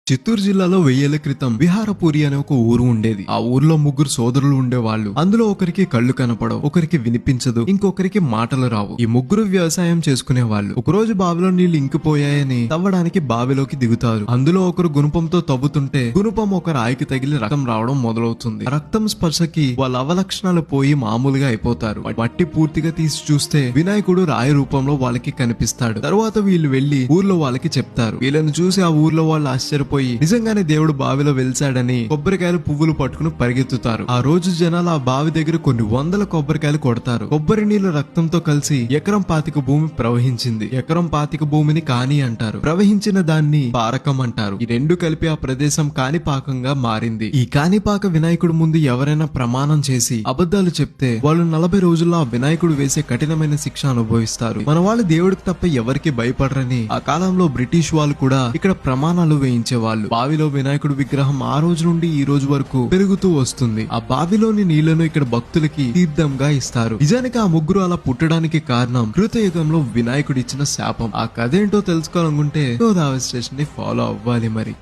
చిత్తూరు జిల్లాలో 1000 ఏళ్ల క్రితం విహారపురి అనే ఒక ఊరు ఉండేది. ఆ ఊర్లో ముగ్గురు సోదరులు ఉండేవాళ్ళు. అందులో ఒకరికి కళ్ళు కనపడవు, ఒకరికి వినిపించదు, ఇంకొకరికి మాటలు రావు. ఈ ముగ్గురు వ్యవసాయం చేసుకునేవాళ్ళు. ఒకరోజు బావిలో నీళ్లు ఇంకిపోయాయని తవ్వడానికి బావిలోకి దిగుతారు. అందులో ఒకరు గుణపంతో తవ్వుతుంటే గుణపం ఒక రాయికి తగిలి రక్తం రావడం మొదలవుతుంది. రక్తం స్పర్శకి వాళ్ళ అవలక్షణాలు పోయి మామూలుగా అయిపోతారు. మట్టి పూర్తిగా తీసి చూస్తే వినాయకుడు రాయి రూపంలో వాళ్ళకి కనిపిస్తాడు. తరువాత వీళ్ళు వెళ్లి ఊర్లో వాళ్ళకి చెప్తారు. వీళ్ళని చూసి ఆ ఊర్లో వాళ్ళు ఆశ్చర్యపోయి నిజంగానే దేవుడు బావిలో వెలిసాడని కొబ్బరికాయలు పువ్వులు పట్టుకుని పరిగెత్తుతారు. ఆ రోజు జనాలు ఆ బావి దగ్గర కొన్ని వందల కొబ్బరికాయలు కొడతారు. కొబ్బరి నీళ్లు రక్తంతో కలిసి ఎకరం 25 భూమి ప్రవహించింది. ఎకరం 25 భూమిని కాని అంటారు. ప్రవహించిన దాన్ని పారకం అంటారు. ఈ రెండు కలిపి ఆ ప్రదేశం కాణిపాకంగా మారింది. ఈ కాణిపాక వినాయకుడు ముందు ఎవరైనా ప్రమాణం చేసి అబద్ధాలు చెప్తే వాళ్ళు 40 రోజుల్లో ఆ వినాయకుడు వేసే కఠినమైన శిక్ష అనుభవిస్తారు. మన వాళ్ళు దేవుడికి తప్ప ఎవరికి భయపడరని ఆ కాలంలో బ్రిటిష్ వాళ్ళు కూడా ఇక్కడ ప్రమాణాలు వేయించేవాళ్ళు. బావిలో వినాయకుడు విగ్రహం ఆ రోజు నుండి ఈ రోజు వరకు పెరుగుతూ వస్తుంది. ఆ బావిలోని నీళ్లను ఇక్కడ భక్తులకి తీర్థంగా ఇస్తారు. నిజానికి ఆ ముగ్గురు అలా పుట్టడానికి కారణం కృతయుగంలో వినాయకుడు ఇచ్చిన శాపం. ఆ కథ ఏంటో తెలుసుకోవాలనుకుంటే గోదావరి స్టేషన్ ని ఫాలో అవ్వాలి మరి.